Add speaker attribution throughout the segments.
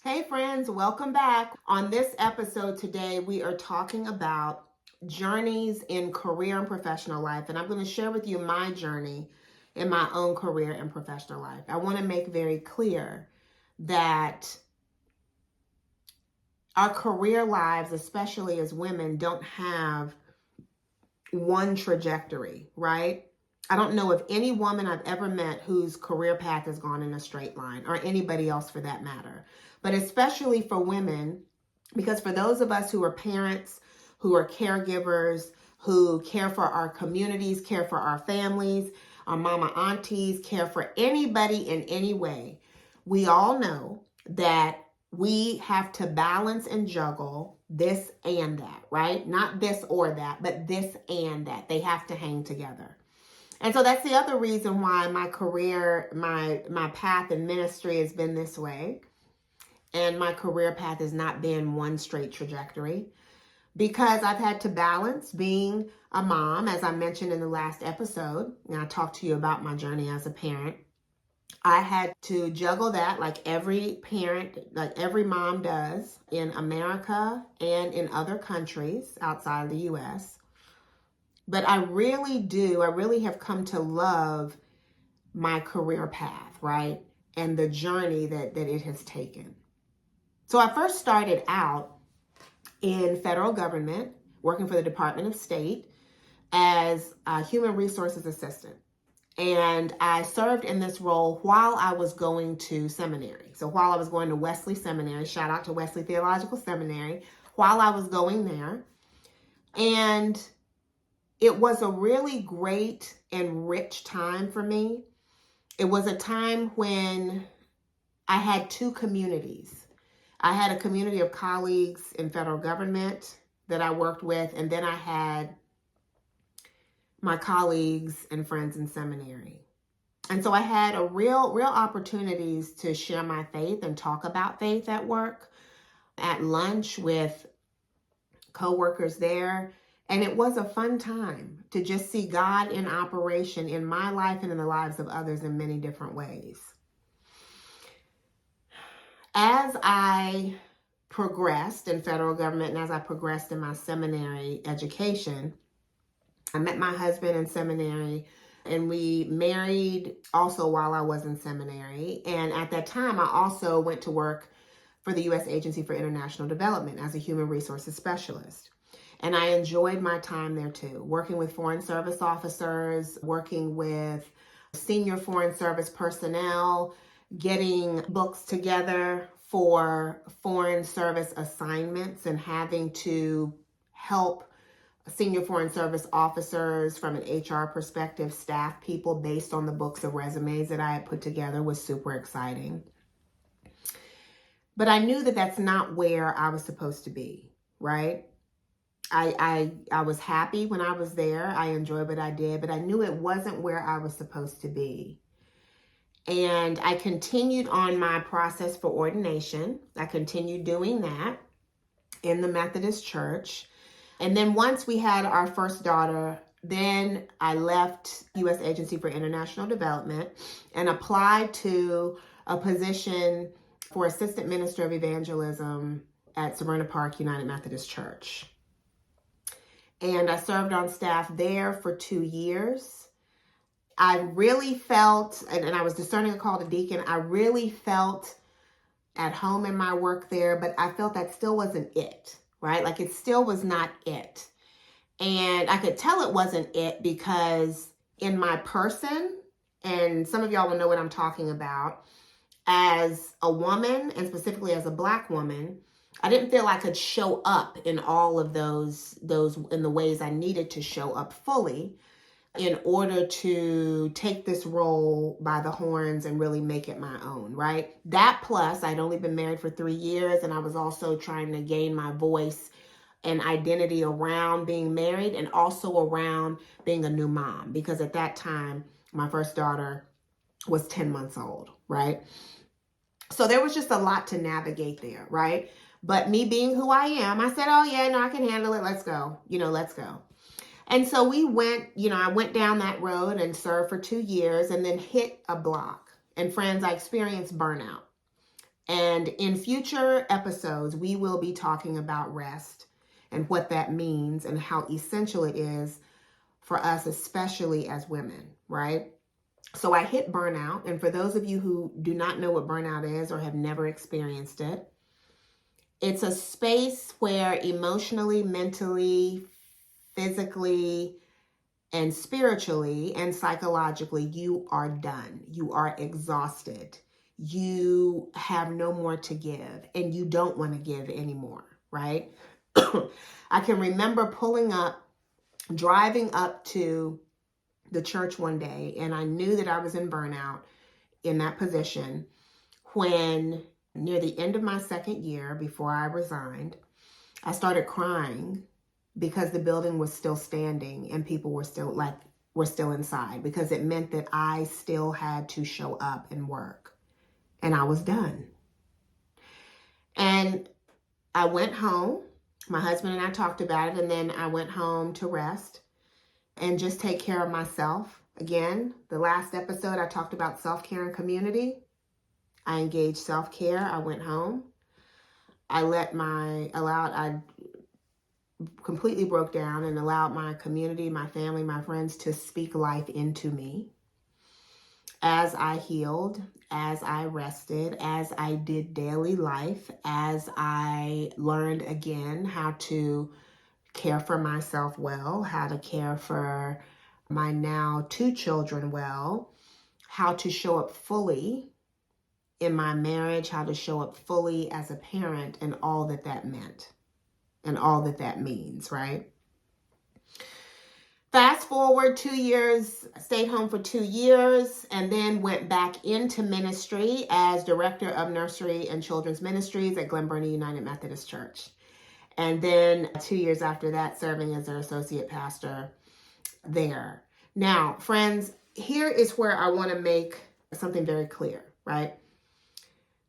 Speaker 1: Hey friends, welcome back. On this episode today, we are talking about journeys in career and professional life. And I'm going to share with you my journey in my own career and professional life. I want to make very clear that our career lives, especially as women, don't have one trajectory, right? I don't know of any woman I've ever met whose career path has gone in a straight line, or anybody else for that matter. But especially for women, because for those of us who are parents, who are caregivers, who care for our communities, care for our families, our mama aunties, care for anybody in any way, we all know that we have to balance and juggle this and that, right? Not this or that, but this and that. They have to hang together. And so that's the other reason why my career, my path in ministry has been this way. And my career path has not been one straight trajectory, because I've had to balance being a mom, as I mentioned in the last episode, and I talked to you about my journey as a parent. I had to juggle that like every parent, like every mom does in America and in other countries outside of the US. But I really have come to love my career path, right? And the journey that it has taken. So I first started out in federal government, working for the Department of State as a human resources assistant. And I served in this role while I was going to seminary. So while I was going to Wesley Seminary, shout out to Wesley Theological Seminary, while I was going there. And it was a really great and rich time for me. It was a time when I had two communities. I had a community of colleagues in federal government that I worked with, and then I had my colleagues and friends in seminary. And so I had a real opportunities to share my faith and talk about faith at work, at lunch with coworkers there. And it was a fun time to just see God in operation in my life and in the lives of others in many different ways. As I progressed in federal government and as I progressed in my seminary education, I met my husband in seminary, and we married also while I was in seminary. And at that time, I also went to work for the U.S. Agency for International Development as a human resources specialist. And I enjoyed my time there too, working with foreign service officers, working with senior foreign service personnel, getting books together for foreign service assignments and having to help senior foreign service officers from an HR perspective, staff people based on the books of resumes that I had put together was super exciting. But I knew that that's not where I was supposed to be, right? I was happy when I was there. I enjoyed what I did, but I knew it wasn't where I was supposed to be. And I continued on my process for ordination. I continued doing that in the Methodist Church. And then once we had our first daughter, then I left U.S. Agency for International Development and applied to a position for Assistant Minister of Evangelism at Severna Park United Methodist Church. And I served on staff there for 2 years. I really felt, and I was discerning a call to deacon, I really felt at home in my work there, but I felt that still wasn't it. Right? Like it still was not it. And I could tell it wasn't it because in my person, and some of y'all will know what I'm talking about, as a woman and specifically as a Black woman, I didn't feel I could show up in all of those in the ways I needed to show up fully in order to take this role by the horns and really make it my own, right? That plus, I'd only been married for 3 years, and I was also trying to gain my voice and identity around being married and also around being a new mom, because at that time, my first daughter was 10 months old, right? So there was just a lot to navigate there, right? But me being who I am, I said, oh yeah, no, I can handle it. Let's go. Let's go. And so we went, I went down that road and served for 2 years and then hit a block. And friends, I experienced burnout. And in future episodes, we will be talking about rest and what that means and how essential it is for us, especially as women, right? So I hit burnout. And for those of you who do not know what burnout is or have never experienced it, it's a space where emotionally, mentally, physically, and spiritually and psychologically, you are done. You are exhausted. You have no more to give and you don't want to give anymore, right? I can remember driving up to the church one day, and I knew that I was in burnout in that position when near the end of my second year before I resigned, I started crying because the building was still standing and people were still inside, because it meant that I still had to show up and work, and I was done. And I went home. My husband and I talked about it, and then I went home to rest and just take care of myself. Again, the last episode I talked about self-care and community. I engaged self-care. I went home. I completely broke down and allowed my community, my family, my friends to speak life into me. As I healed, as I rested, as I did daily life, as I learned again how to care for myself well, how to care for my now 2 children well, how to show up fully in my marriage, how to show up fully as a parent, and all that that meant and all that that means, right? Fast forward 2 years, stayed home for 2 years, and then went back into ministry as director of nursery and children's ministries at Glen Burnie United Methodist Church. And then 2 years after that, serving as their associate pastor there. Now, friends, here is where I want to make something very clear, right?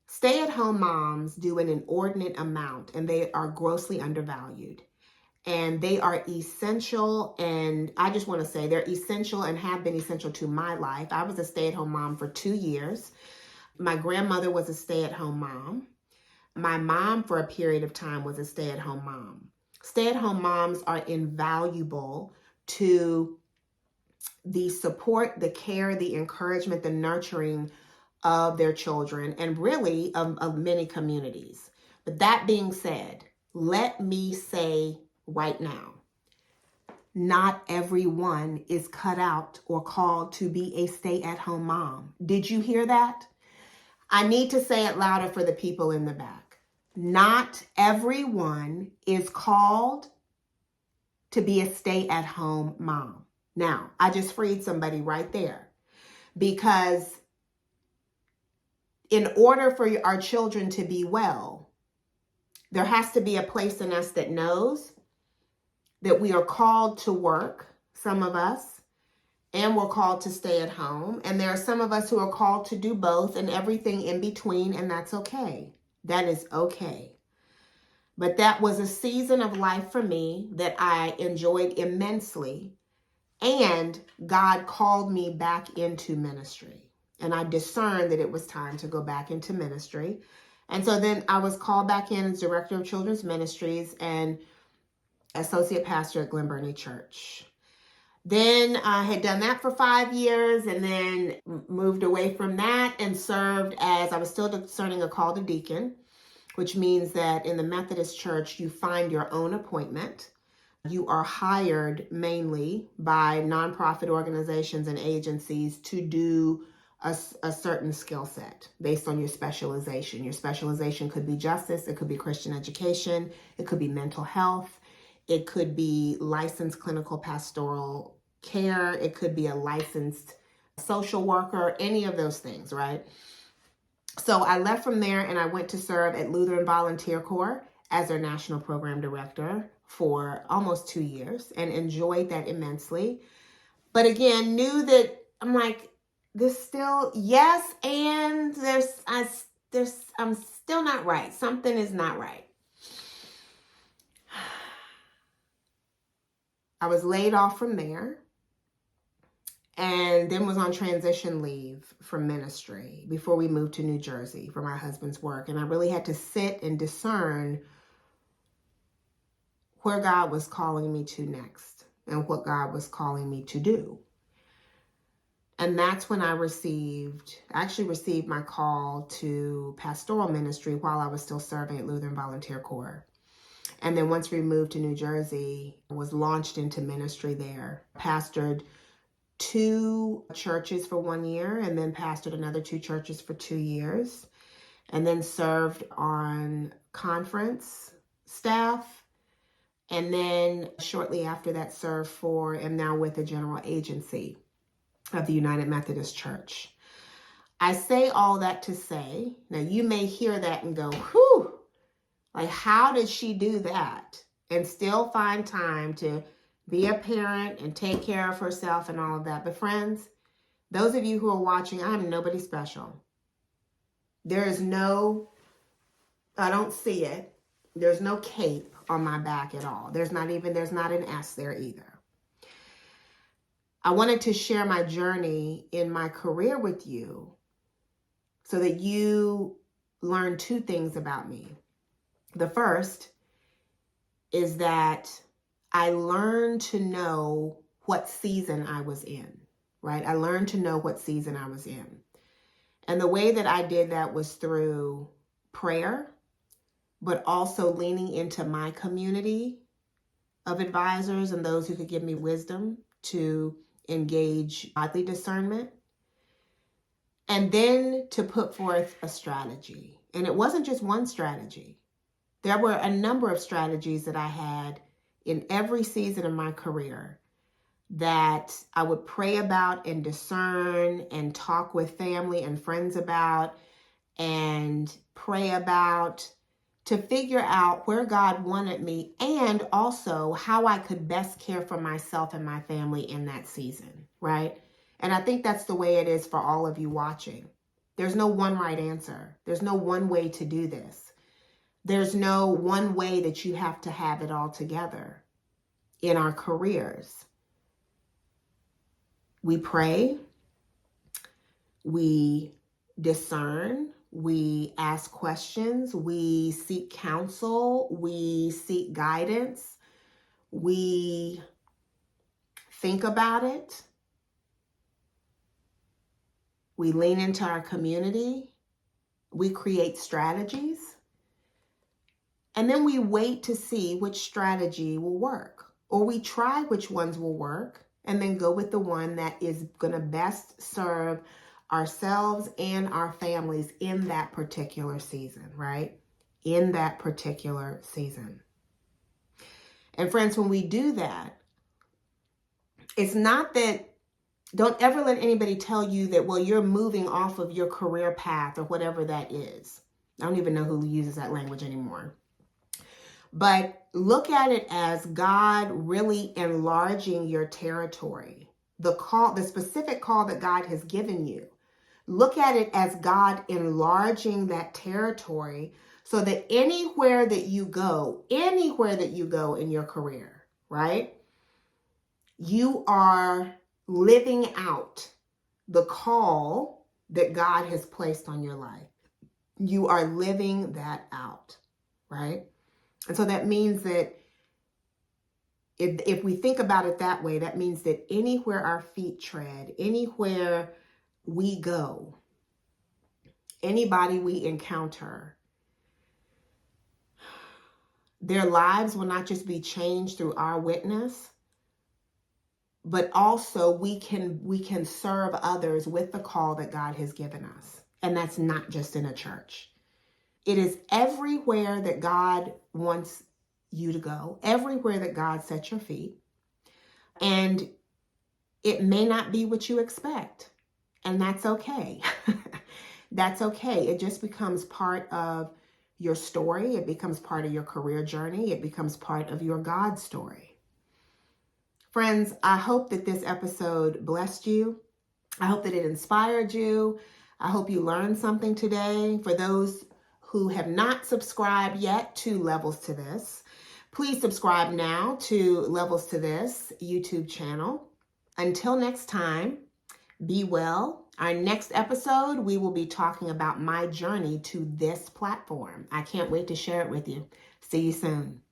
Speaker 1: Stay-at-home moms do an inordinate amount, and they are grossly undervalued. And they are essential, and I just want to say they're essential and have been essential to my life. I was a stay-at-home mom for 2 years. My grandmother was a stay-at-home mom. My mom, for a period of time, was a stay-at-home mom. Stay-at-home moms are invaluable to the support, the care, the encouragement, the nurturing of their children, and really of many communities. But that being said, let me say right now, not everyone is cut out or called to be a stay-at-home mom. Did you hear that? I need to say it louder for the people in the back. Not everyone is called to be a stay-at-home mom. Now, I just freed somebody right there, because in order for our children to be well, there has to be a place in us that knows that we are called to work, some of us, and we're called to stay at home. And there are some of us who are called to do both and everything in between, and that's okay. That is okay. But that was a season of life for me that I enjoyed immensely, and God called me back into ministry. And I discerned that it was time to go back into ministry. And so then I was called back in as director of children's ministries and associate pastor at Glen Burnie Church. Then I had done that for 5 years, and then moved away from that and served as, I was still discerning a call to deacon, which means that in the Methodist Church, you find your own appointment. You are hired mainly by nonprofit organizations and agencies to do a certain skill set based on your specialization. Your specialization could be justice, it could be Christian education, it could be mental health, it could be licensed clinical pastoral care, it could be a licensed social worker, any of those things, right? So I left from there and I went to serve at Lutheran Volunteer Corps as their national program director for almost 2 years and enjoyed that immensely. But again, knew that I'm like, this still, yes, and I'm still not right. Something is not right. I was laid off from there. and then was on transition leave from ministry before we moved to New Jersey for my husband's work. And I really had to sit and discern where God was calling me to next and what God was calling me to do. And that's when I actually received my call to pastoral ministry while I was still serving at Lutheran Volunteer Corps. And then once we moved to New Jersey, I was launched into ministry there. Pastored 2 churches for 1 year, and then pastored another 2 churches for 2 years, and then served on conference staff. And then shortly after that am now with the general agency of the United Methodist Church. I say all that to say, now you may hear that and go, whew, like how did she do that and still find time to be a parent and take care of herself and all of that? But friends, those of you who are watching, I'm nobody special. There is I don't see it. There's no cape on my back at all. There's not an S there either. I wanted to share my journey in my career with you so that you learn 2 things about me. The first is that I learned to know what season I was in, right? I learned to know what season I was in. And the way that I did that was through prayer, but also leaning into my community of advisors and those who could give me wisdom to engage godly discernment, and then to put forth a strategy. And it wasn't just one strategy. There were a number of strategies that I had in every season of my career that I would pray about and discern and talk with family and friends about and pray about to figure out where God wanted me and also how I could best care for myself and my family in that season, right? And I think that's the way it is for all of you watching. There's no one right answer. There's no one way to do this. There's no one way that you have to have it all together in our careers. We pray, we discern, we ask questions, we seek counsel, we seek guidance, we think about it, we lean into our community, we create strategies, and then we wait to see which strategy will work, or we try which ones will work and then go with the one that is going to best serve ourselves and our families in that particular season, right? In that particular season. And friends, when we do that, it's not that, don't ever let anybody tell you that, well, you're moving off of your career path or whatever that is. I don't even know who uses that language anymore. But look at it as God really enlarging your territory. The specific call that God has given you. Look at it as God enlarging that territory so that anywhere that you go in your career, right? You are living out the call that God has placed on your life. You are living that out, right? And so that means that if we think about it that way, that means that anywhere our feet tread, anywhere we go, anybody we encounter, their lives will not just be changed through our witness, but also we can serve others with the call that God has given us. And that's not just in a church. It is everywhere that God wants you to go, everywhere that God sets your feet. And it may not be what you expect. And that's okay. That's okay. It just becomes part of your story. It becomes part of your career journey. It becomes part of your God story. Friends, I hope that this episode blessed you. I hope that it inspired you. I hope you learned something today. For those who have not subscribed yet to Levels to This, please subscribe now to Levels to This YouTube channel. Until next time, Be well. Our next episode, we will be talking about my journey to this platform. I can't wait to share it with you. See you soon.